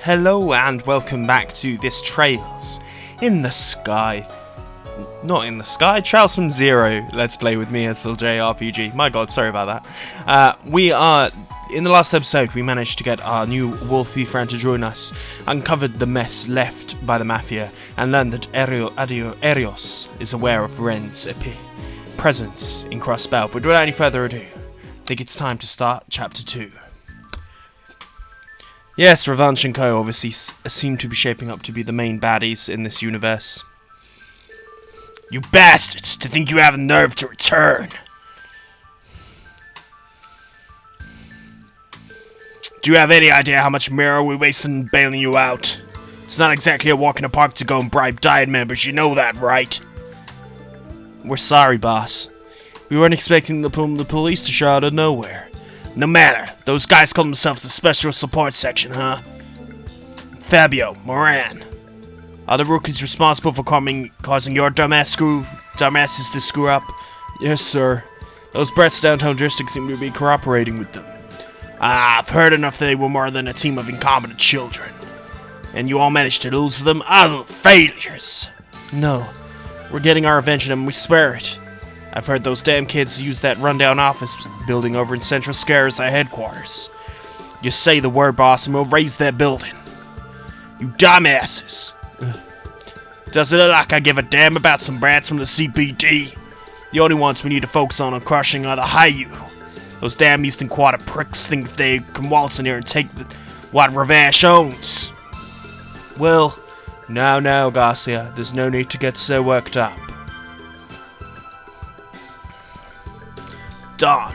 Hello and welcome back to this Trails in the Sky. Not in the Sky, Trails from Zero. Let's play with me, SLJ RPG. My god, sorry about that. In the last episode, we managed to get our new Wolfie friend to join us, uncovered the mess left by the Mafia, and learned that Erios is aware of Ren's presence in Crossbell. But without any further ado, I think it's time to start Chapter 2. Yes, Revanche and Co. obviously seem to be shaping up to be the main baddies in this universe. You bastards! To think you have the nerve to return! Do you have any idea how much mirror we wasted in bailing you out? It's not exactly a walk in the park to go and bribe diet members, you know that, right? We're sorry, boss. We weren't expecting the police to show out of nowhere. No matter, those guys call themselves the Special Support Section, huh? Fabio, Moran. Are the rookies responsible for causing your dumbasses to screw up? Yes, sir. Those brats downtown district seem to be cooperating with them. I've heard enough that they were more than a team of incompetent children. And you all managed to lose them? Oh, failures! No. We're getting our revenge on them, we swear it. I've heard those damn kids use that rundown office building over in Central Square as their headquarters. You say the word, boss, and we'll raise that building. You dumbasses! Does it look like I give a damn about some brats from the CPD? The only ones we need to focus on crushing are the Hayu. Those damn Eastern Quarter pricks think they can waltz in here and take what Ravash owns. Well, now, Garcia, there's no need to get so worked up. Don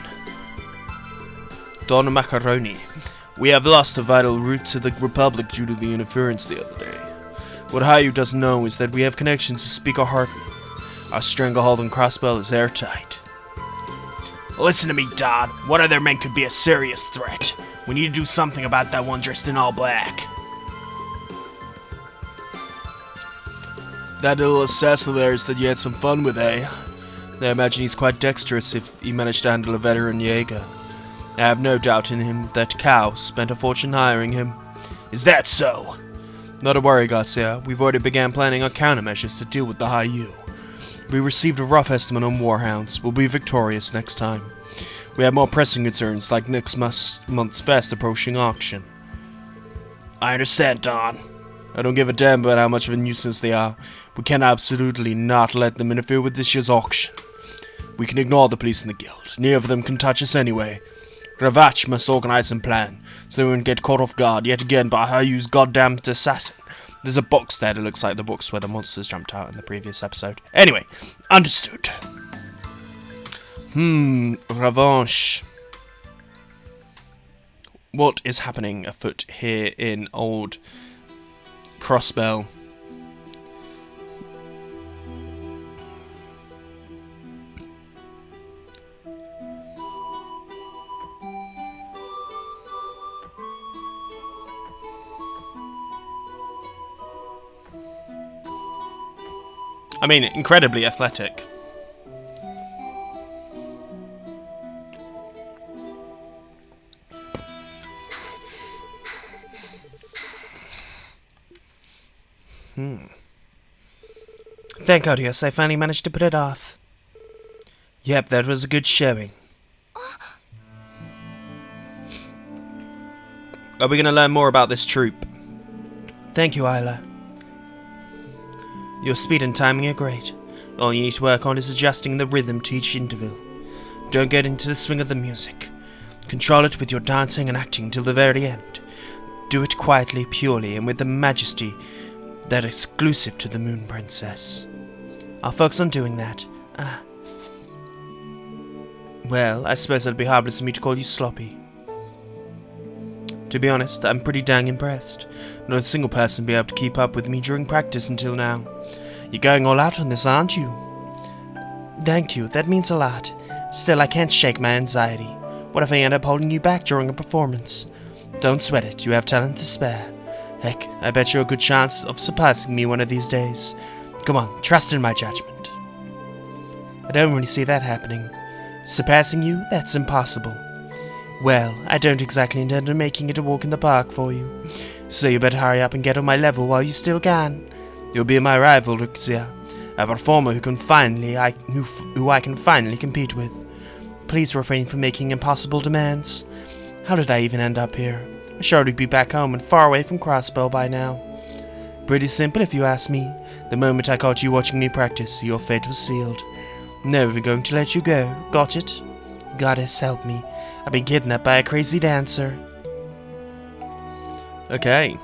Macaroni. We have lost a vital route to the Republic due to the interference the other day. What Hayu doesn't know is that we have connections to Speaker Hartley. Our stranglehold on Crossbell is airtight. Listen to me, Don. One of their men could be a serious threat. We need to do something about that one dressed in all black. That little assassin there is that you had some fun with, eh? I imagine he's quite dexterous if he managed to handle a veteran Jaeger. I have no doubt in him that Cow spent a fortune hiring him. Is that so? Not a worry, Garcia. We've already began planning our countermeasures to deal with the Hayu. We received a rough estimate on warhounds. We'll be victorious next time. We have more pressing concerns, like next month's fast approaching auction. I understand, Don. I don't give a damn about how much of a nuisance they are. We can absolutely not let them interfere with this year's auction. We can ignore the police and the guild. Neither of them can touch us anyway. Ravach must organize and plan, so they won't get caught off guard yet again by Hayu's goddamn assassin. There's a box there that looks like the box where the monsters jumped out in the previous episode. Anyway, understood. Revanche. What is happening afoot here in old Crossbell? I mean, incredibly athletic. Thank God, yes, I finally managed to put it off. Yep, that was a good showing. Are we going to learn more about this troop? Thank you, Isla. Your speed and timing are great. All you need to work on is adjusting the rhythm to each interval. Don't get into the swing of the music. Control it with your dancing and acting till the very end. Do it quietly, purely, and with the majesty that is exclusive to the Moon Princess. I'll focus on doing that. Well, I suppose it'll be harmless of me to call you sloppy. To be honest, I'm pretty dang impressed. Not a single person be able to keep up with me during practice until now. You're going all out on this, aren't you? Thank you, that means a lot. Still, I can't shake my anxiety. What if I end up holding you back during a performance? Don't sweat it, you have talent to spare. Heck, I bet you're a good chance of surpassing me one of these days. Come on, trust in my judgment. I don't really see that happening. Surpassing you? That's impossible. Well, I don't exactly intend on making it a walk in the park for you. So you better hurry up and get on my level while you still can. You'll be my rival, Luxia, a performer who I can finally compete with. Please refrain from making impossible demands. How did I even end up here? I sure would be back home and far away from Crossbell by now. Pretty simple if you ask me. The moment I caught you watching me practice, your fate was sealed. Never going to let you go. Got it? Goddess help me. I've been kidnapped by a crazy dancer. Okay.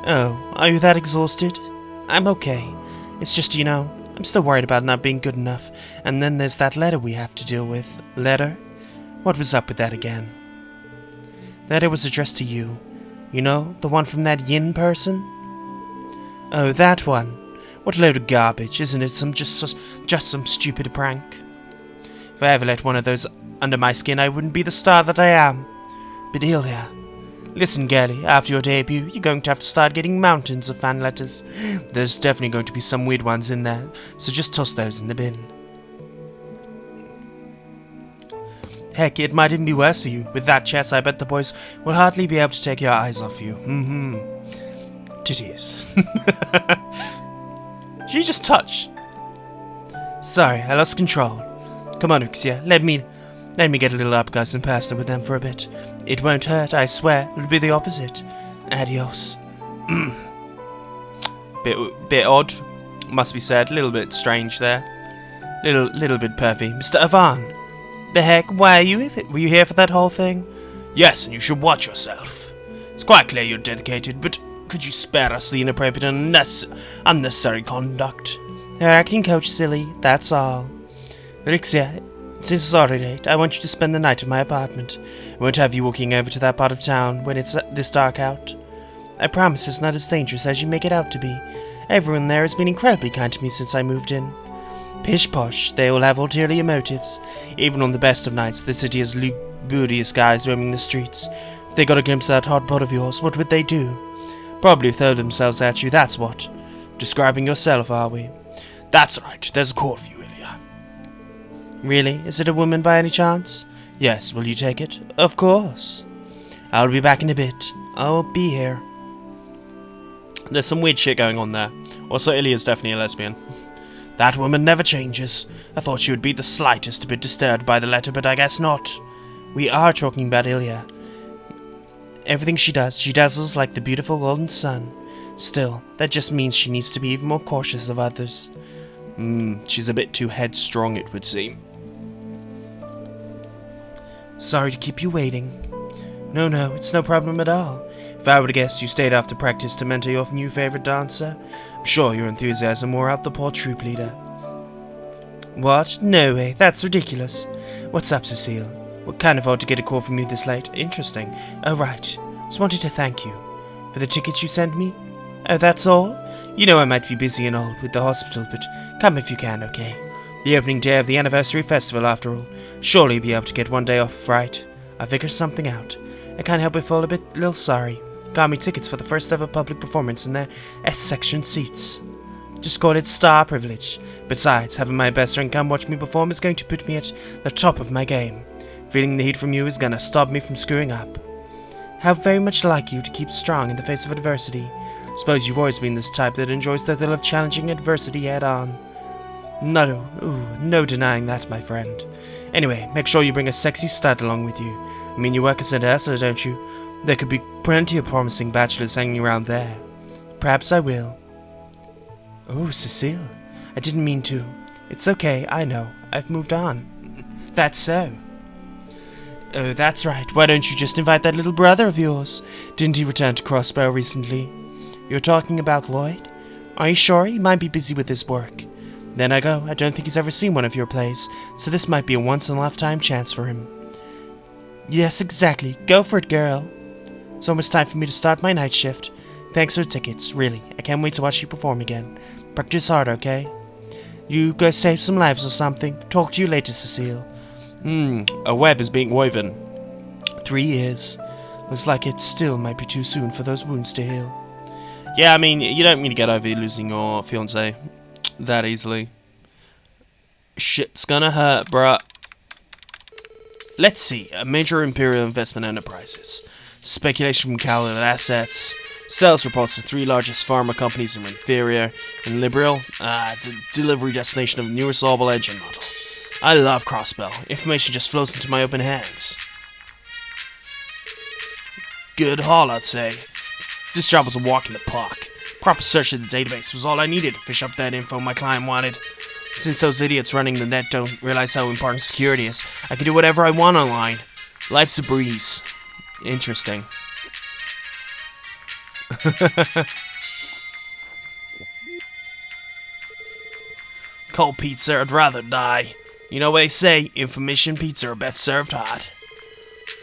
Oh, are you that exhausted? I'm okay. It's just, I'm still worried about not being good enough. And then there's that letter we have to deal with. Letter? What was up with that again? That it was addressed to you. You know, the one from that Yin person? Oh, that one. What a load of garbage, isn't it? Just some stupid prank. If I ever let one of those under my skin, I wouldn't be the star that I am. But Ilya, listen, girlie, after your debut, you're going to have to start getting mountains of fan letters. There's definitely going to be some weird ones in there, so just toss those in the bin. Heck, it might even be worse for you. With that chest, I bet the boys will hardly be able to take your eyes off you. Titties. Did you just touch? Sorry, I lost control. Come on, Uxia, let me get a little up close and personal with them for a bit. It won't hurt, I swear. It'll be the opposite. Adios. Bit odd, must be said. A little bit strange there. Little bit pervy. Mr. Ivan. The heck? Why are you here? Were you here for that whole thing? Yes, and you should watch yourself. It's quite clear you're dedicated, but could you spare us the inappropriate and unnecessary conduct? You're acting coach silly, that's all. Rixia, since it's already late, I want you to spend the night at my apartment. I won't have you walking over to that part of town when it's this dark out. I promise it's not as dangerous as you make it out to be. Everyone there has been incredibly kind to me since I moved in. Pish posh, they all have ulterior motives. Even on the best of nights, the city has lugubrious guys roaming the streets. If they got a glimpse of that hot pot of yours, what would they do? Probably throw themselves at you, that's what. Describing yourself, are we? That's right, there's a call for you, Ilya. Really? Is it a woman by any chance? Yes, will you take it? Of course. I'll be back in a bit. I'll be here. There's some weird shit going on there. Also, Ilya's definitely a lesbian. That woman never changes. I thought she would be the slightest bit disturbed by the letter, but I guess not. We are talking about Ilya. Everything she does, she dazzles like the beautiful golden sun. Still, that just means she needs to be even more cautious of others. She's a bit too headstrong, it would seem. Sorry to keep you waiting. No, it's no problem at all. If I were to guess you stayed after practice to mentor your new favorite dancer, I'm sure your enthusiasm wore out the poor troop leader. What? No way, that's ridiculous. What's up, Cecile? What kind of odd to get a call from you this late? Interesting. Oh, right. Just wanted to thank you. For the tickets you sent me? Oh, that's all? You know I might be busy and all with the hospital, but come if you can, okay? The opening day of the anniversary festival, after all. Surely you'll be able to get one day off, right? I'll figure something out. I can't help but feel a little sorry. Got me tickets for the first ever public performance in their S-section seats. Just call it star privilege. Besides, having my best friend come watch me perform is going to put me at the top of my game. Feeling the heat from you is gonna stop me from screwing up. How very much like you to keep strong in the face of adversity. Suppose you've always been this type that enjoys the thrill of challenging adversity head-on. No denying that, my friend. Anyway, make sure you bring a sexy stud along with you. I mean, you work as a nurse, don't you? There could be plenty of promising bachelors hanging around there. Perhaps I will. Oh, Cecile. I didn't mean to. It's okay, I know. I've moved on. That's so. Oh, that's right. Why don't you just invite that little brother of yours? Didn't he return to Crossbell recently? You're talking about Lloyd? Are you sure? He might be busy with his work. Then I go. I don't think he's ever seen one of your plays, so this might be a once-in-a-lifetime chance for him. Yes, exactly. Go for it, girl. It's almost time for me to start my night shift. Thanks for the tickets, really. I can't wait to watch you perform again. Practice hard, okay? You go save some lives or something. Talk to you later, Cecile. A web is being woven. 3 years. Looks like it still might be too soon for those wounds to heal. Yeah, I mean, you don't mean to get over losing your fiancé that easily. Shit's gonna hurt, bruh. Let's see. A major Imperial Investment Enterprises. Speculation from calculated assets. Sales reports the 3 largest pharma companies are inferior and liberal. The delivery destination of the newest orbital engine model. I love Crossbell. Information just flows into my open hands. Good haul, I'd say. This job was a walk in the park. Proper search of the database was all I needed to fish up that info my client wanted. Since those idiots running the net don't realize how important security is, I can do whatever I want online. Life's a breeze. Interesting. Cold pizza, I'd rather die. You know what they say, information pizza are best served hot.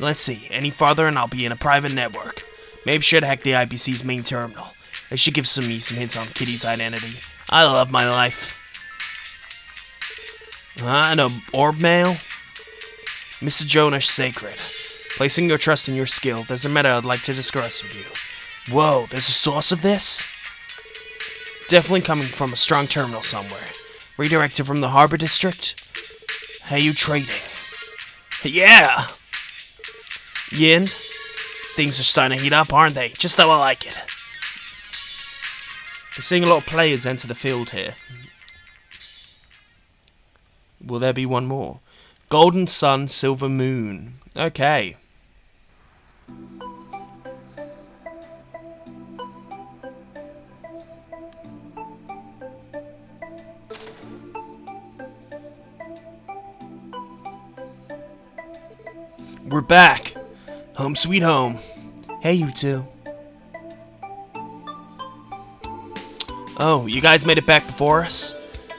Let's see, any farther and I'll be in a private network. Maybe should hack the IBC's main terminal. They should give me some hints on Kitty's identity. I love my life. And a orb mail? Mr. Jonas Sacred. Placing your trust in your skill, there's a matter I'd like to discuss with you. Whoa, there's a source of this? Definitely coming from a strong terminal somewhere. Redirected from the harbor district? How you trading? Yeah! Yin? Things are starting to heat up, aren't they? Just how I like it. We're seeing a lot of players enter the field here. Will there be one more? Golden Sun, Silver Moon. Okay. We're back. Home sweet home. Hey, you two. Oh, you guys made it back before us?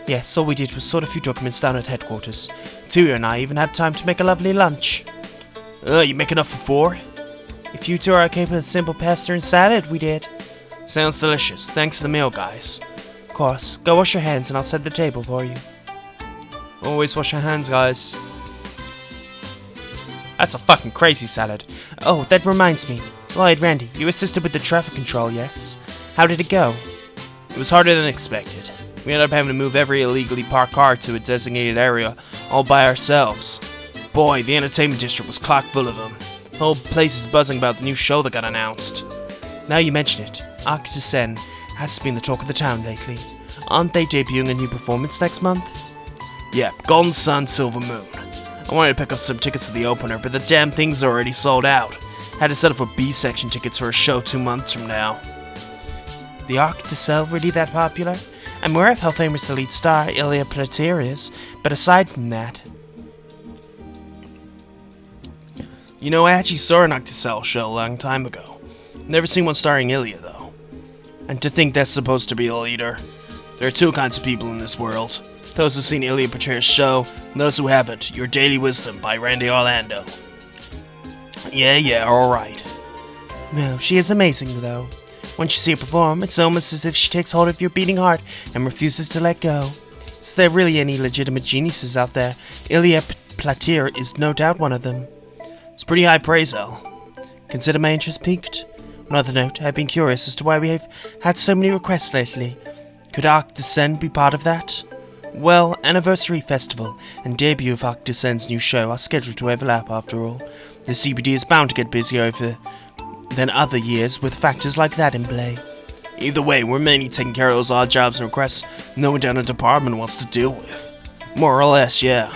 Yes, all we did was sort a few documents down at headquarters. Tio and I even had time to make a lovely lunch. You make enough for 4? If you two are okay with a simple pasta and salad, we did. Sounds delicious. Thanks for the meal, guys. Of course. Go wash your hands and I'll set the table for you. Always wash your hands, guys. That's a fucking crazy salad. Oh, that reminds me. Lloyd, Randy, you assisted with the traffic control, yes? How did it go? It was harder than expected. We ended up having to move every illegally parked car to a designated area all by ourselves. Boy, the entertainment district was chock full of them. The whole place is buzzing about the new show that got announced. Now you mention it, Arc de Seine has been the talk of the town lately. Aren't they debuting a new performance next month? Yep, Golden Sun, Silver Moon. I wanted to pick up some tickets to the opener, but the damn thing's already sold out. Had to settle for B-section tickets for a show 2 months from now. The Arc de Seine really that popular? I'm aware of how famous the lead star, Elie Macdowell, is, but aside from that... You know, I actually saw an Arc de Seine show a long time ago. Never seen one starring Elie, though. And to think that's supposed to be a leader. There are 2 kinds of people in this world. Those who've seen Elie Macdowell's show, and those who haven't. Your Daily Wisdom by Randy Orlando. Yeah, alright. No, she is amazing, though. Once you see her perform, it's almost as if she takes hold of your beating heart and refuses to let go. Is there really any legitimate geniuses out there? Elie Macdowell is no doubt one of them. It's pretty high praise, Elle. Consider my interest piqued? On another note, I've been curious as to why we have had so many requests lately. Could Arc de Seine be part of that? Well, Anniversary Festival and debut of Arc de Seine's new show are scheduled to overlap after all. The CPD is bound to get busier than other years with factors like that in play. Either way, we're mainly taking care of those odd jobs and requests no one down in the department wants to deal with. More or less, yeah.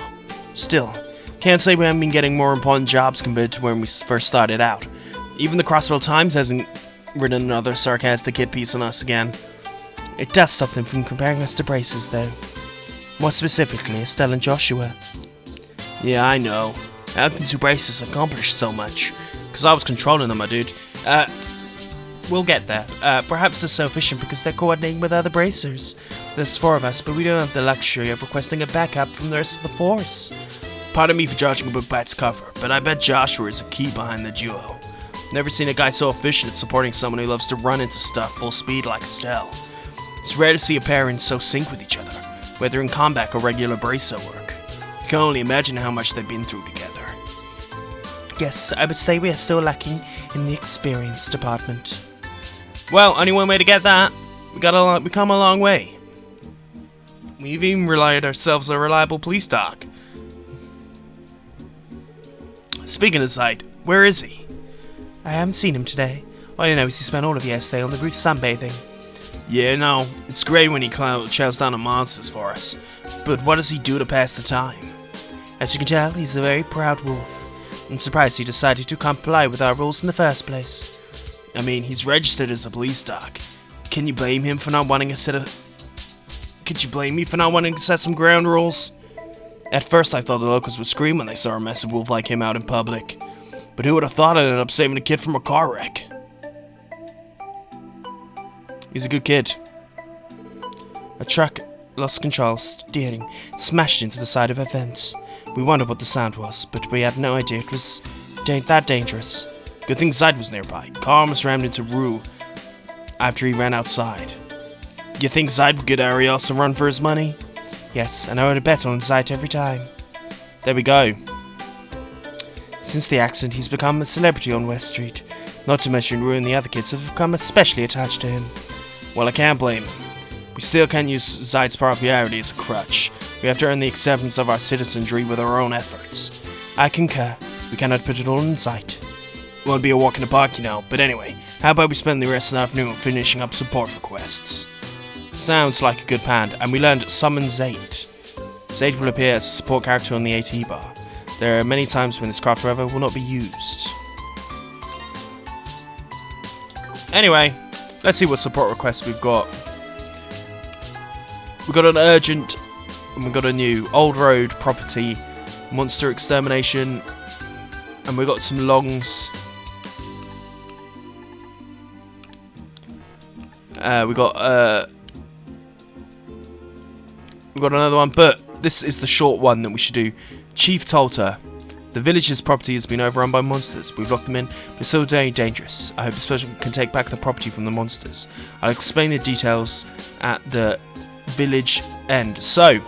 Still, can't say we haven't been getting more important jobs compared to when we first started out. Even the Crossbell Times hasn't written another sarcastic hit piece on us again. It does stop them from comparing us to braces, though. More specifically, Estelle and Joshua. Yeah, I know. How can 2 braces accomplish so much? Because I was controlling them, my dude. We'll get there. Perhaps they're so efficient because they're coordinating with other bracers. There's 4 of us, but we don't have the luxury of requesting a backup from the rest of the force. Pardon me for judging a book by its cover, but I bet Joshua is a key behind the duo. Never seen a guy so efficient at supporting someone who loves to run into stuff full speed like Estelle. It's rare to see a pair in so sync with each other, whether in combat or regular bracer work. You can only imagine how much they've been through together. Yes, I would say we are still lacking in the experience department. Well, only one way to get that. We come a long way. We've even relied ourselves on reliable police doc. Speaking of sight, where is he? I haven't seen him today. All I know is he spent all of yesterday on the roof sunbathing. Yeah, no, it's great when he chows down on monsters for us, but what does he do to pass the time? As you can tell, he's a very proud wolf. I'm surprised he decided to comply with our rules in the first place. I mean, he's registered as a police dog. Can you blame him for not wanting to set a... Could you blame me for not wanting to set some ground rules? At first I thought the locals would scream when they saw a massive wolf like him out in public. But who would have thought I'd ended up saving a kid from a car wreck? He's a good kid. A truck lost control, steering, smashed into the side of a fence. We wondered what the sound was, but we had no idea it was that dangerous. Good thing Zyd was nearby. Car almost rammed into Rue after he ran outside. You think Zyd would get Arios and run for his money? Yes, and I would have bet on Zyd every time. There we go. Since the accident, he's become a celebrity on West Street. Not to mention Rue and the other kids have become especially attached to him. Well, I can't blame him. We still can't use Zyd's popularity as a crutch. We have to earn the acceptance of our citizenry with our own efforts. I concur. We cannot put it all in sight. Well, it'd be a walk in the park, you know. But anyway, how about we spend the rest of the afternoon finishing up support requests? Sounds like a good plan, and we learned summon Zayd. Zayd will appear as a support character on the AT bar. There are many times when this craft, however, will not be used. Anyway, let's see what support requests we've got. We've got an urgent, and we've got a new old road property, monster extermination, and we've got some longs. We've got another one, but this is the short one that we should do. Chief Tolter. The village's property has been overrun by monsters. We've locked them in, but it's still very dangerous. I hope the special can take back the property from the monsters. I'll explain the details at the village end. So, I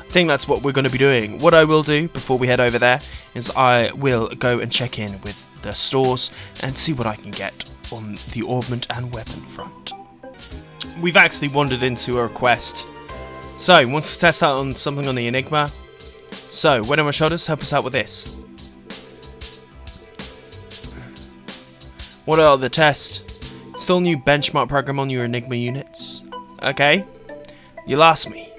think that's what we're going to be doing. What I will do before we head over there is I will go and check in with the stores and see what I can get on the ornament and weapon front. We've actually wandered into a request. So, wants to test out on something on the Enigma. So, When on My Shoulders, help us out with this. What are the tests? Still new benchmark program on your Enigma units. Okay. You lost me.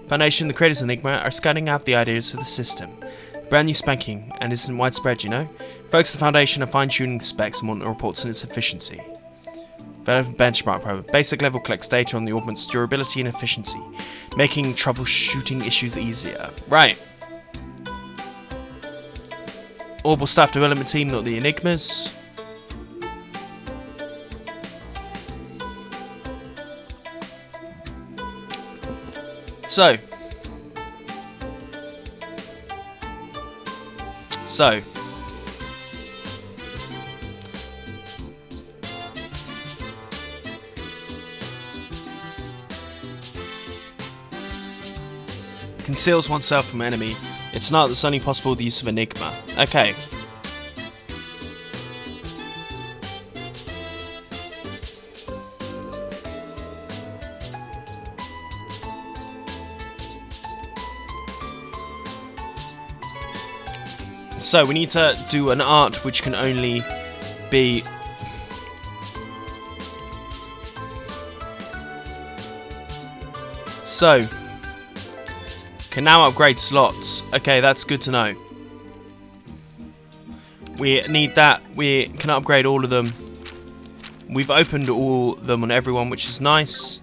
Foundation and the creators of Enigma are scouting out the ideas for the system. Brand new spanking, and isn't widespread, you know? Folks at the Foundation are fine-tuning specs and want reports on its efficiency. Develop a benchmark program. Basic level collects data on the ornament's durability and efficiency, making troubleshooting issues easier. Right. Orbital staff development team, not the Enigmas. So. Conceals oneself from enemy. It's not that's only possible with the use of Enigma. Okay. So we need to do an art which can only be can now upgrade slots. Okay, that's good to know. We need that. We can upgrade all of them. We've opened all of them on everyone, which is nice.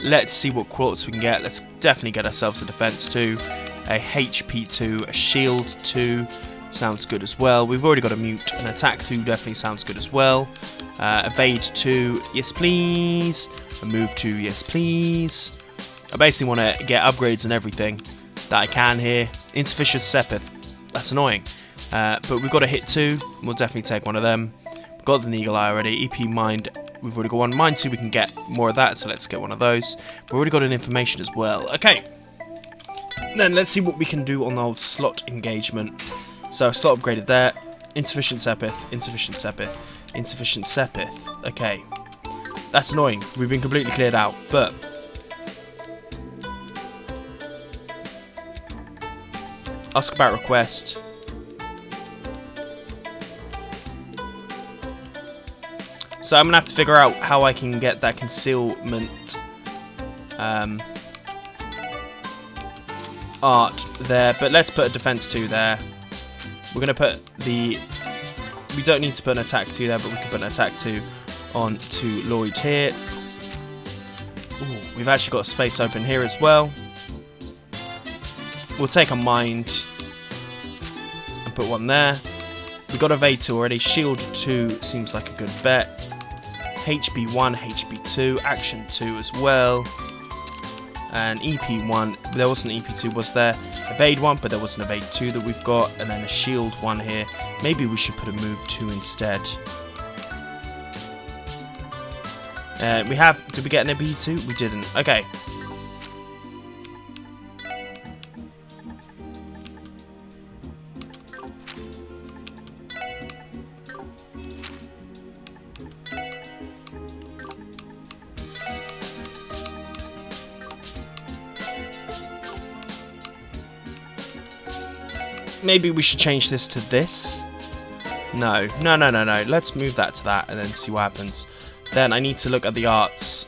Let's see what quotes we can get. Let's definitely get ourselves a defense 2, a HP 2, a shield 2. Sounds good as well. We've already got a mute. An attack 2 definitely sounds good as well. Evade 2, yes please. A move 2, yes please. I basically want to get upgrades and everything that I can here. Insufficient Sepith. That's annoying. But we've got a hit 2. We'll definitely take one of them. We've got the Eagle Eye already. EP Mind. We've already got one. Mind 2, we can get more of that, so let's get one of those. We've already got an information as well. Okay. Then let's see what we can do on the old slot engagement. So, slot upgraded there. Insufficient Sepith, insufficient Sepith, insufficient Sepith. Okay. That's annoying. We've been completely cleared out, but ask about request. So I'm gonna have to figure out how I can get that concealment art there. But let's put a defense 2 there. We're gonna put the. We don't need to put an attack 2 there, but we can put an attack 2 on to Lloyd here. Ooh, we've actually got a space open here as well. We'll take a mind and put one there. We've got evade 2 already. Shield 2 seems like a good bet. HB 1, HB 2, action 2 as well. And EP 1. There wasn't EP 2, was there? Evade 1, but there was an evade 2 that we've got. And then a shield 1 here. Maybe we should put a move 2 instead. We have. Did we get an EP 2? We didn't. Okay. Maybe we should change this to this. No. Let's move that to that and then see what happens. Then I need to look at the arts.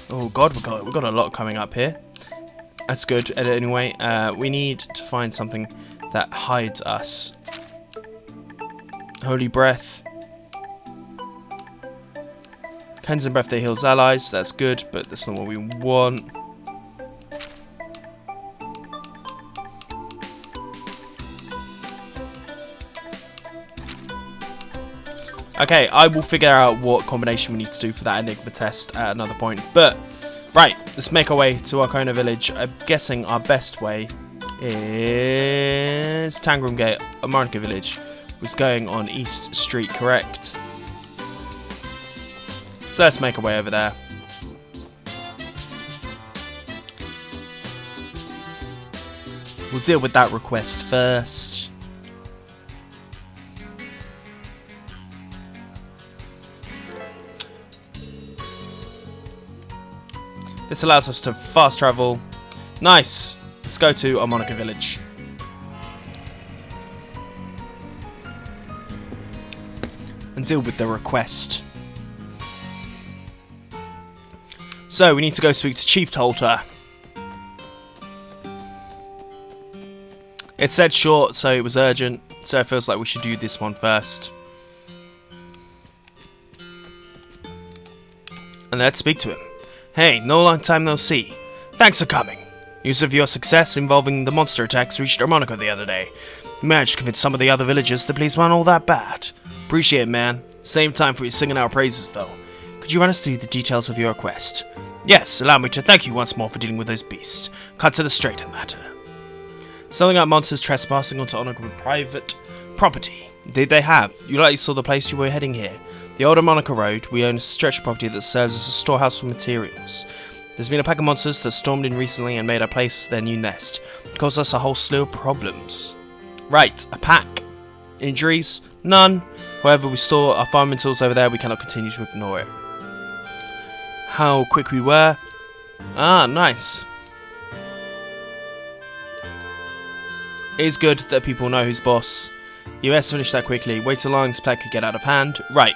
Oh god, we've got a lot coming up here. That's good. Anyway, we need to find something that hides us. Holy breath. Cleansing breath that heals allies. That's good, but that's not what we want. Okay, I will figure out what combination we need to do for that Enigma test at another point. But, right, let's make our way to Arcona Village. I'm guessing our best way is Tangram Gate, Monica Village. Was going on East Street, correct? So let's make our way over there. We'll deal with that request first. This allows us to fast travel. Nice! Let's go to Monica Village. And deal with the request. So, we need to go speak to Chief Tolter. It said short, so it was urgent. So it feels like we should do this one first. And let's speak to him. Hey, no long time no see. Thanks for coming. News of your success involving the monster attacks reached Monica the other day. You managed to convince some of the other villagers the place weren't all that bad. Appreciate it, man. Same time for you singing our praises, though. Could you run us through the details of your quest? Yes, allow me to thank you once more for dealing with those beasts. Cut to the straight and matter. Selling out monsters trespassing onto Monica private property. Did they have? You likely saw the place you were heading here. The older Monica Road, we own a stretch of property that serves as a storehouse for materials. There's been a pack of monsters that stormed in recently and made our place their new nest. It caused us a whole slew of problems. Right, a pack. Injuries? None. However, we store our farming tools over there, we cannot continue to ignore it. How quick we were. Ah, nice. It is good that people know who's boss. You best finish that quickly. Wait till long this pack could get out of hand. Right.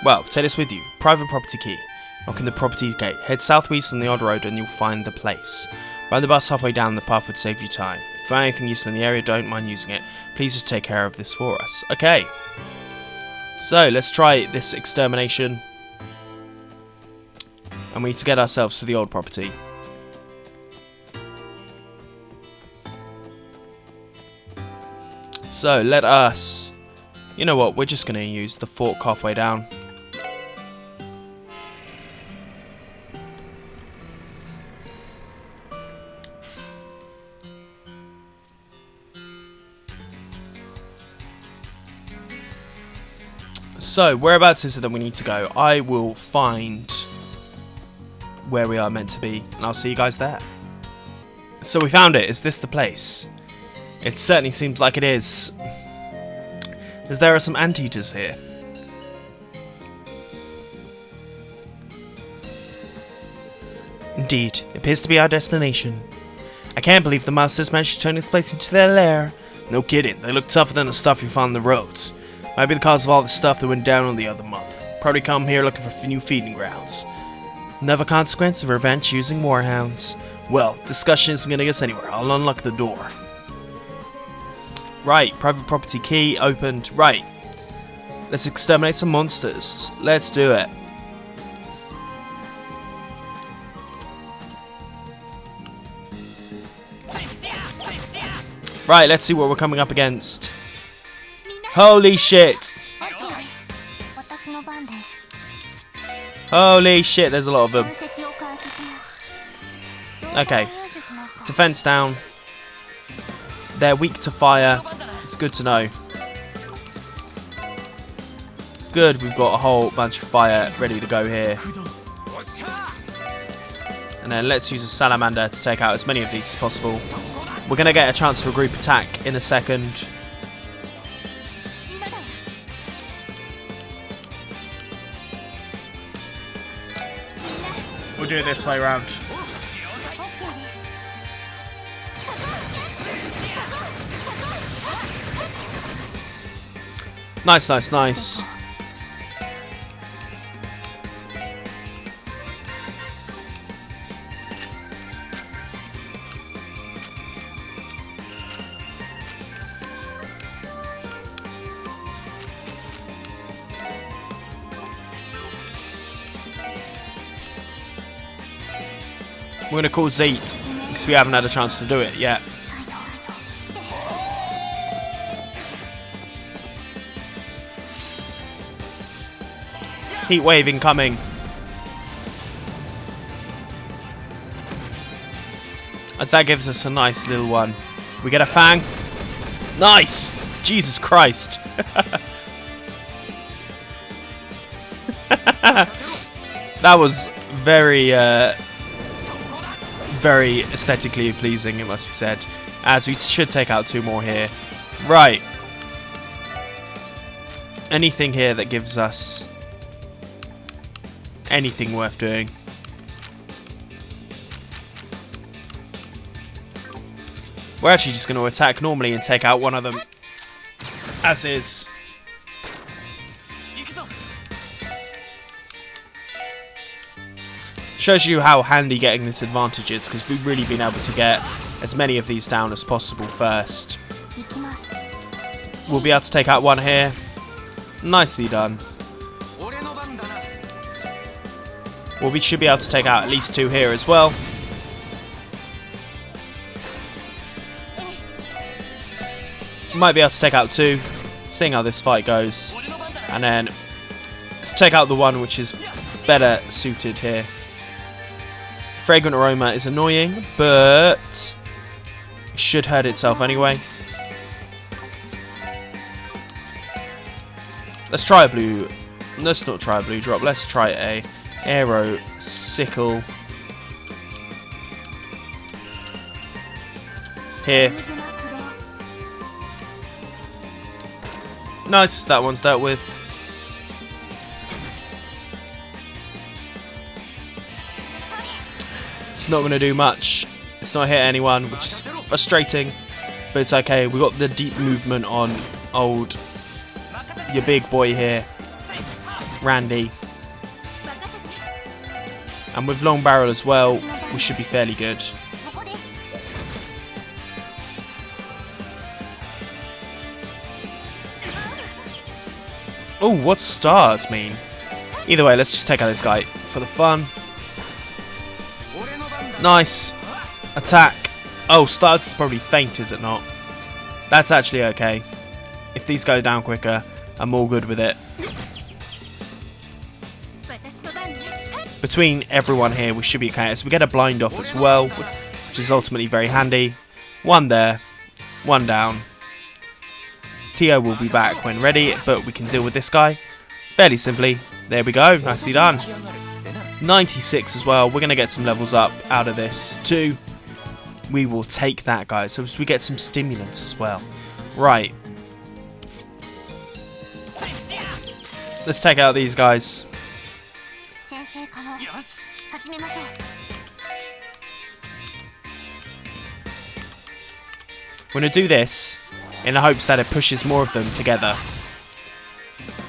Well, take this with you. Private property key. Knock in the property gate. Head southwest on the odd road and you'll find the place. Ride the bus halfway down, the path would save you time. If you find anything useful in the area, don't mind using it. Please just take care of this for us. Okay. So, let's try this extermination. And we need to get ourselves to the old property. So, let us... You know what, we're just going to use the fork halfway down. So, whereabouts is it that we need to go? I will find where we are meant to be, and I'll see you guys there. So we found it. Is this the place? It certainly seems like it is. As there are some anteaters here. Indeed, it appears to be our destination. I can't believe the monsters managed to turn this place into their lair. No kidding, they look tougher than the stuff you found on the roads. Might be the cause of all the stuff that went down on the other month. Probably come here looking for new feeding grounds. Another consequence of revenge using warhounds. Well, discussion isn't gonna get us anywhere. I'll unlock the door. Right, private property key opened. Right. Let's exterminate some monsters. Let's do it. Right, let's see what we're coming up against. Holy shit! Holy shit, there's a lot of them. Okay. Defense down. They're weak to fire. It's good to know. Good, we've got a whole bunch of fire ready to go here. And then let's use a salamander to take out as many of these as possible. We're going to get a chance for a group attack in a second. We'll do it this way round. Nice, nice, nice. We're going to call Zate because we haven't had a chance to do it yet. Heat wave incoming. As that gives us a nice little one. We get a fang. Nice! Jesus Christ. That was very very aesthetically pleasing, it must be said. As we should take out two more here. Right. Anything here that gives us anything worth doing. We're actually just going to attack normally and take out one of them. As is. Shows you how handy getting this advantage is, because we've really been able to get as many of these down as possible first. We'll be able to take out one here. Nicely done. Well, we should be able to take out at least two here as well. Might be able to take out two, seeing how this fight goes. And then let's take out the one which is better suited here. Fragrant aroma is annoying, but it should hurt itself anyway. Let's try a blue. Let's not try a blue drop. Let's try a arrow sickle. Here. Nice, that one's dealt with. It's not going to do much. It's not hit anyone, which is frustrating. But it's okay. We got the deep movement on your big boy here, Randy. And with long barrel as well, we should be fairly good. Oh, what's stars mean? Either way, let's just take out this guy for the fun. Nice. Attack. Oh, stars is probably faint, is it not? That's actually okay. If these go down quicker, I'm all good with it. Between everyone here, we should be okay. So we get a blind off as well, which is ultimately very handy. One there. One down. Tio will be back when ready, but we can deal with this guy fairly simply. There we go. Nicely done. 96 as well. We're going to get some levels up out of this too. We will take that, guys. So we get some stimulants as well. Right. Let's take out these guys. We're going to do this in the hopes that it pushes more of them together.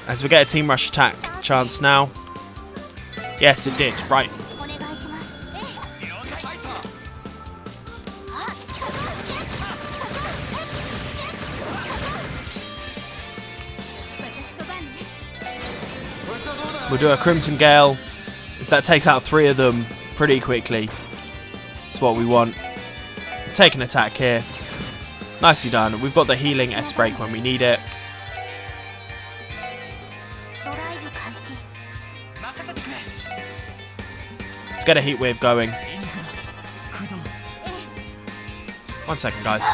As we get a team rush attack chance now. Yes, it did. Right. We'll do a Crimson Gale, as that takes out 3 of them pretty quickly. That's what we want. Take an attack here. Nicely done. We've got the healing S-Break when we need it. Let's get a heat wave going. 1 second, guys.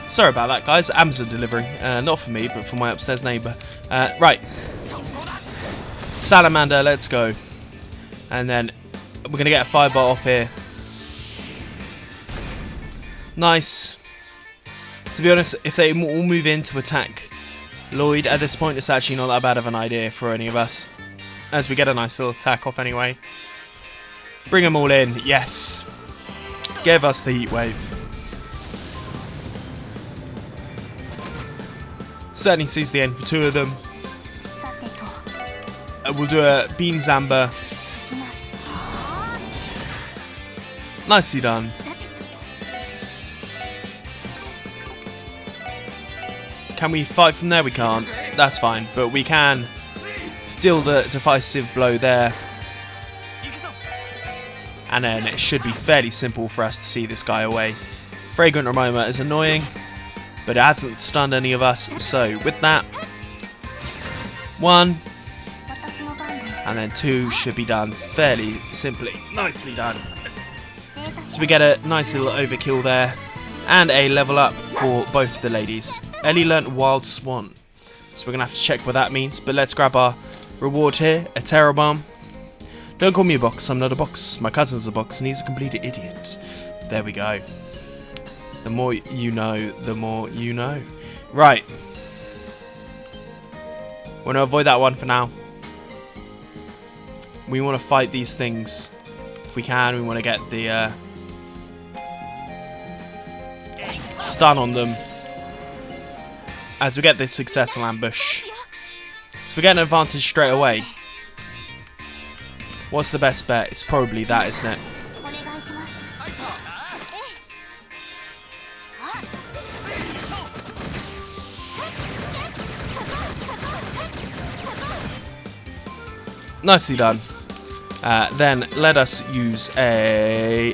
Sorry about that, guys. Amazon delivery. Not for me, but for my upstairs neighbour. Right. Salamander, let's go. And then we're going to get a fireball off here. Nice. To be honest, if they all move in to attack Lloyd at this point, it's actually not that bad of an idea for any of us. As we get a nice little attack off anyway. Bring them all in, yes. Give us the heat wave. Certainly sees the end for 2 of them. We'll do a Bean Zamba. Nicely done. Can we fight from there? We can't. That's fine. But we can deal the decisive blow there. And then it should be fairly simple for us to see this guy away. Fragrant Aroma is annoying, but it hasn't stunned any of us. So with that, 1. And then 2 should be done fairly simply. Nicely done. So we get a nice little overkill there. And a level up for both of the ladies. Elie learnt Wild Swan. So we're going to have to check what that means. But let's grab our reward here. A Terror Bomb. Don't call me a box. I'm not a box. My cousin's a box and he's a complete idiot. There we go. The more you know, the more you know. Right. Want to avoid that one for now. We want to fight these things if we can. We want to get the stun on them as we get this successful ambush. So we get an advantage straight away. What's the best bet? It's probably that, isn't it? Nicely done. Then let us use a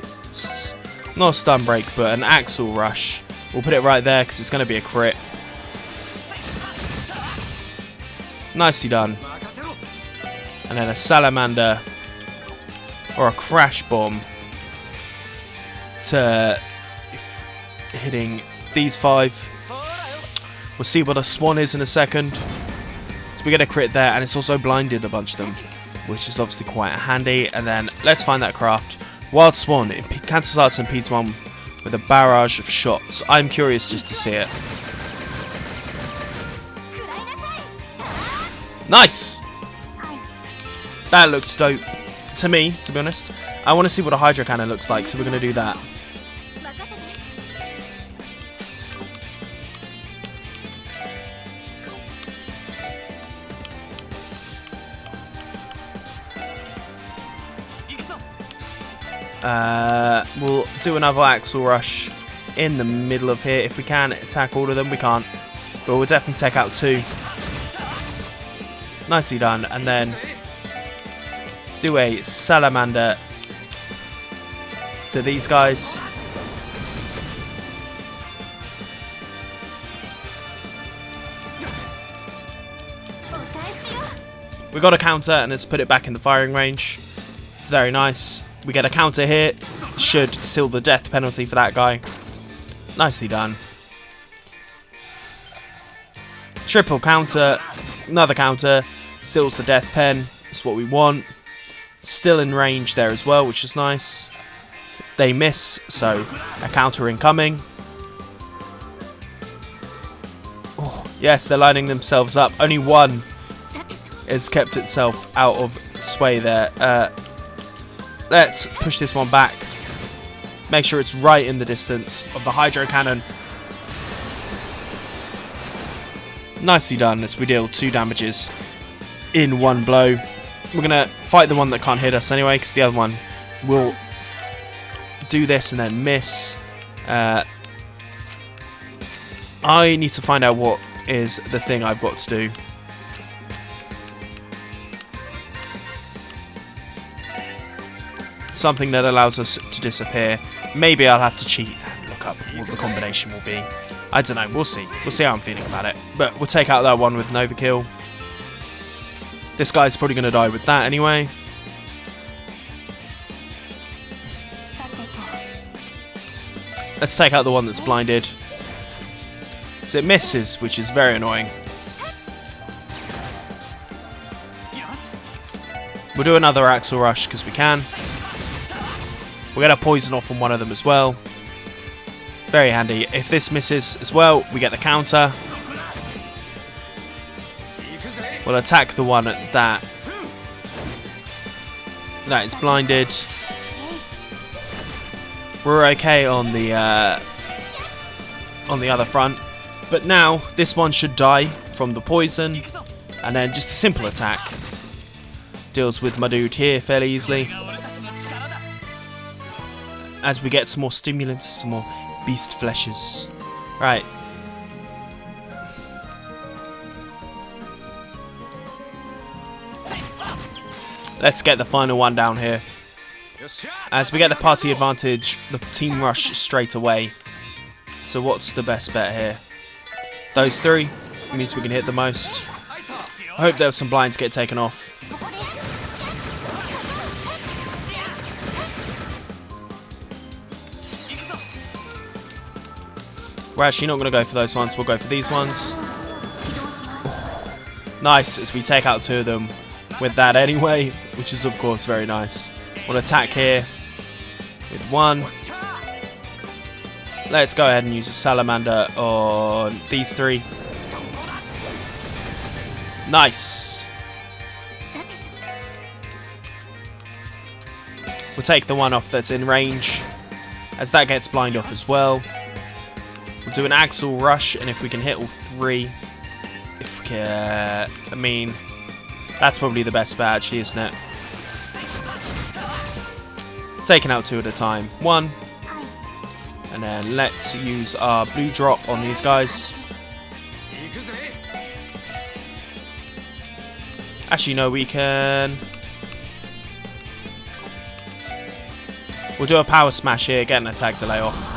not a stun break, but an axle rush. We'll put it right there because it's going to be a crit. Nicely done. And then a salamander or a crash bomb to hitting these 5. We'll see what a swan is in a second. So we get a crit there, and it's also blinded a bunch of them, which is obviously quite handy. And then let's find that craft. Wild Swan. It cancels out some impedes 1 with a barrage of shots. I'm curious just to see it. Nice! That looks dope to me, to be honest. I want to see what a Hydro Cannon looks like, so we're going to do that. We'll do another Axle Rush in the middle of here. If we can attack all of them, we can't. But we'll definitely take out 2. Nicely done. And then do a Salamander to these guys. We got a counter and let's put it back in the firing range. It's very nice. We get a counter here. Should seal the death penalty for that guy. Nicely done. Triple counter. Another counter. Seals the death pen. That's what we want. Still in range there as well, which is nice. They miss, so a counter incoming. Oh, yes, they're lining themselves up. Only one has kept itself out of sway there. Let's push this one back. Make sure it's right in the distance of the Hydro Cannon. Nicely done as we deal 2 damages in one blow. We're going to fight the one that can't hit us anyway, because the other one will do this and then miss. I need to find out what is the thing I've got to do. Something that allows us to disappear. Maybe I'll have to cheat and look up what the combination will be. I don't know, we'll see. We'll see how I'm feeling about it. But we'll take out that one with an overkill. This guy's probably going to die with that anyway. Let's take out the one that's blinded. So it misses, which is very annoying. We'll do another Axle Rush because we can. We'll get a poison off on one of them as well. Very handy. If this misses as well, we get the counter. We'll attack the one that is blinded. We're okay on the other front, but now this one should die from the poison, and then just a simple attack deals with my dude here fairly easily. As we get some more stimulants, some more beast fleshes. Right. Let's get the final one down here. As we get the party advantage, the team rush straight away. So what's the best bet here? Those 3 means we can hit the most. I hope there's some blinds get taken off. We're actually not going to go for those ones, we'll go for these ones. Nice, as we take out 2 of them with that anyway, which is of course very nice. We'll attack here with 1. Let's go ahead and use a salamander on these 3. Nice. We'll take the one off that's in range, as that gets blind off as well. We'll do an Axle Rush, and if we can hit all 3, if we can, I mean, that's probably the best bet actually, isn't it? Taking out 2 at a time. 1. And then let's use our blue drop on these guys. Actually, no, we can... We'll do a power smash here, get an attack delay off.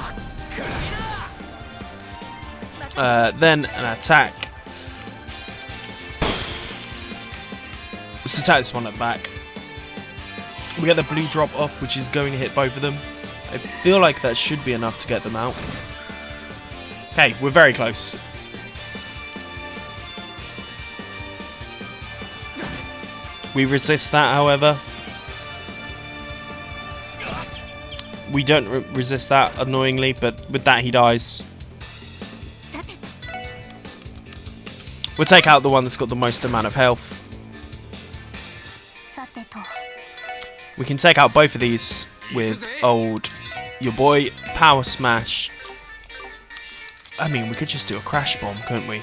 Then an attack. Let's attack this one at the back. We get the blue drop off, which is going to hit both of them. I feel like that should be enough to get them out. Okay, we're very close. We resist that, however. We don't resist that, annoyingly, but with that he dies. We'll take out the one that's got the most amount of health. We can take out both of these with old your boy power smash. I mean, we could just do a crash bomb, couldn't we?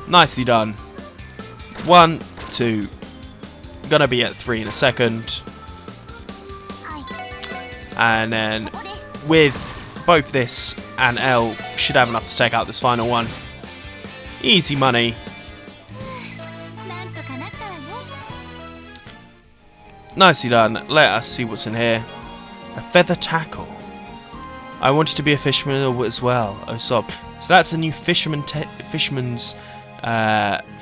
Nicely done. 1, 2. Gonna be at 3 in a second. And then with both this and L, should have enough to take out this final one. Easy money. Nicely done. Let us see what's in here. A feather tackle. I wanted to be a fisherman as well. Oh, sob. So that's a new fisherman's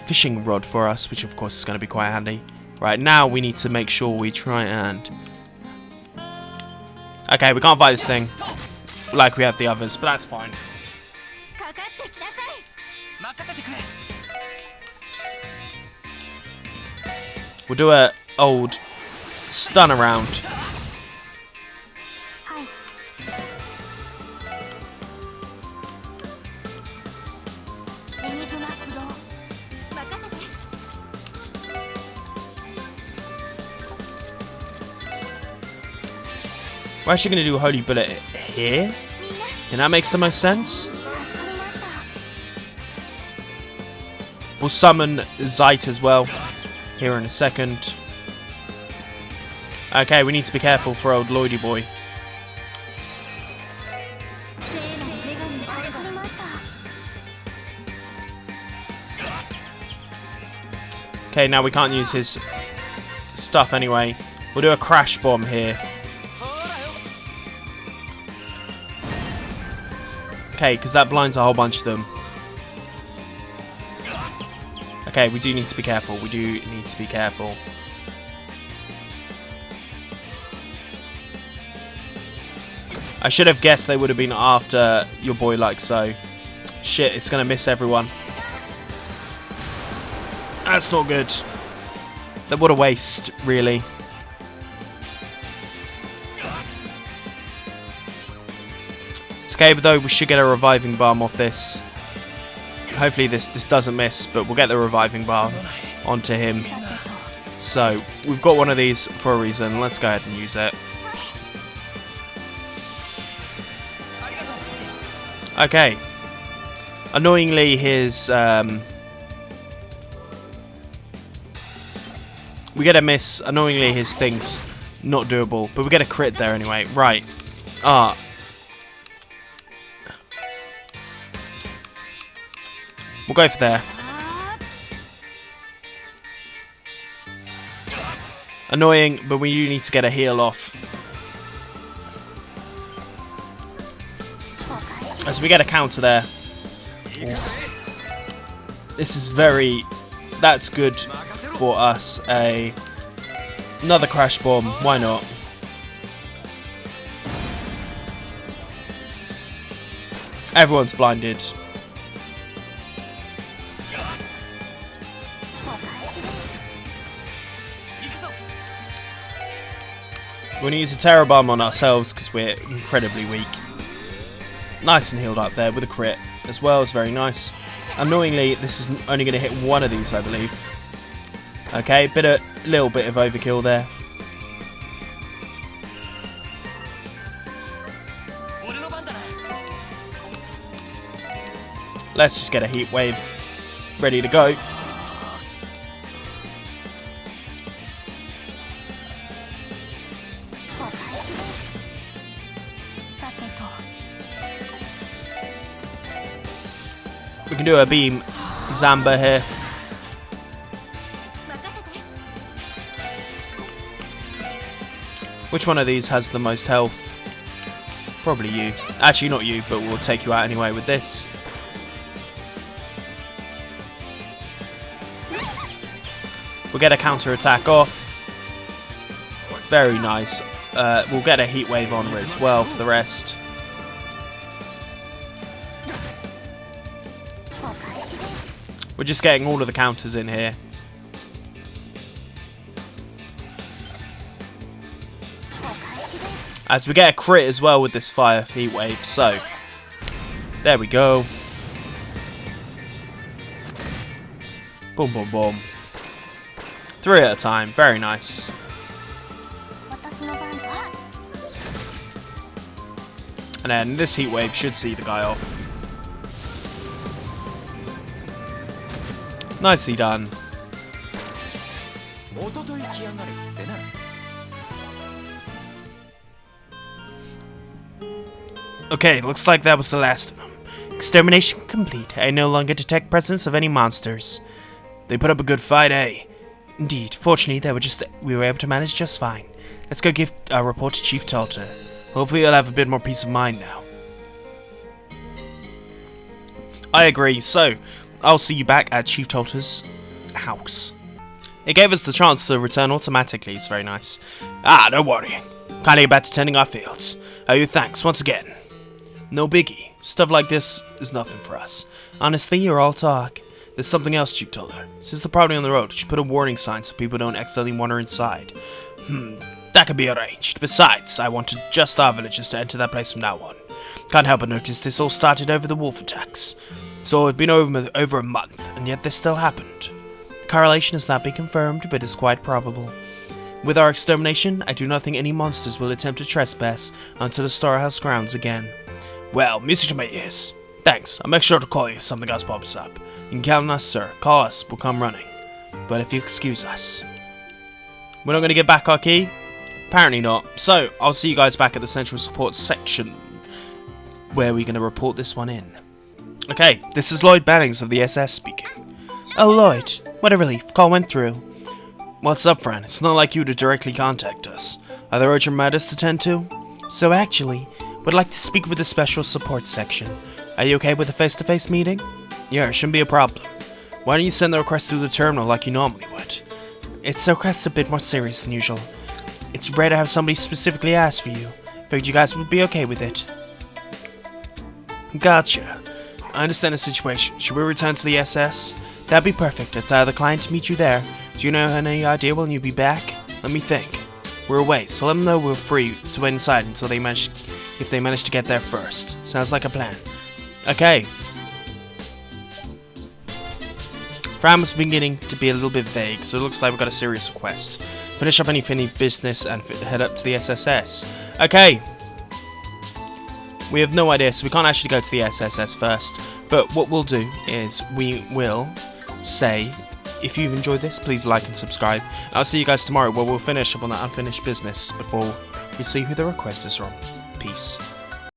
fishing rod for us, which of course is going to be quite handy. Right, now we need to make sure we try and... Okay, we can't fight this thing like we have the others, but that's fine. We'll do a old stun around. We're actually going to do a holy bullet here, and that makes the most sense. We'll summon Zeit as well here in a second. Okay, we need to be careful for old Lloydy boy. Okay, now we can't use his stuff anyway. We'll do a crash bomb here. Okay, because that blinds a whole bunch of them. Okay, we do need to be careful. We do need to be careful. I should have guessed they would have been after your boy like so. Shit, it's going to miss everyone. That's not good. What a waste, really. It's okay, but though we should get a reviving balm off this. Hopefully this doesn't miss, but we'll get the reviving balm onto him. So, we've got one of these for a reason. Let's go ahead and use it. Okay. Annoyingly, his... we get a miss. Annoyingly, his thing's not doable. But we get a crit there anyway. Right. We'll go for there. Annoying, but we do need to get a heal off. As we get a counter there. This is very... That's good for us. Another crash bomb. Why not? Everyone's blinded. We're going to use a Terror Bomb on ourselves because we're incredibly weak. Nice and healed up there with a crit as well. It's very nice. Annoyingly, this is only going to hit one of these, I believe. Okay, a little bit of overkill there. Let's just get a heat wave ready to go. We can do a beam Zamba here. Which one of these has the most health? Probably you. Actually, not you, but we'll take you out anyway with this. We'll get a counter attack off. Very nice. We'll get a heat wave on as well for the rest. We're just getting all of the counters in here. As we get a crit as well with this fire heat wave, so there we go. Boom, boom, boom. 3 at a time, very nice. And then this heat wave should see the guy off. Nicely done. Okay, looks like that was the last of them. Extermination complete. I no longer detect presence of any monsters. They put up a good fight, eh? Indeed. Fortunately, we were able to manage just fine. Let's go give a report to Chief Talter. Hopefully he'll have a bit more peace of mind now. I agree. So, I'll see you back at Chief Talter's house. It gave us the chance to return automatically. It's very nice. Ah, don't worry. Kindly get back to tending our fields. Owe you thanks once again. No biggie. Stuff like this is nothing for us. Honestly, you're all talk. There's something else, Chief told her. Since the property on the road, she put a warning sign so people don't accidentally wander inside. That could be arranged. Besides, I wanted just our villagers to enter that place from now on. Can't help but notice this all started over the wolf attacks. So it's been over a month, and yet this still happened. The correlation has not been confirmed, but is quite probable. With our extermination, I do not think any monsters will attempt to trespass onto the storehouse grounds again. Well, music to my ears. Thanks. I'll make sure to call you if something else pops up. You can count on us, sir. Call us, we'll come running. But if you excuse us. We're not going to get back our key? Apparently not. So, I'll see you guys back at the Central Support section, where we're going to report this one in. Okay, this is Lloyd Bannings of the SS speaking. Oh, Lloyd, what a relief. Call went through. What's up, friend? It's not like you to directly contact us. Are there urgent matters to tend to? So actually, would like to speak with the Special Support section. Are you okay with a face-to-face meeting? Yeah, shouldn't be a problem. Why don't you send the request through the terminal like you normally would? It's a request a bit more serious than usual. It's rare to have somebody specifically ask for you. Figured you guys would be okay with it. Gotcha. I understand the situation. Should we return to the SS? That'd be perfect. I'd tell the client to meet you there. Do you know any idea when you'll be back? Let me think. We're away, so let them know we're free to wait inside until if they manage to get there first. Sounds like a plan. Okay. Fram was beginning to be a little bit vague, so it looks like we've got a serious request. Finish up any business and head up to the SSS. Okay. We have no idea, so we can't actually go to the SSS first. But what we'll do is we will say, if you've enjoyed this, please like and subscribe. I'll see you guys tomorrow where we'll finish up on that unfinished business before we see who the request is from. Peace.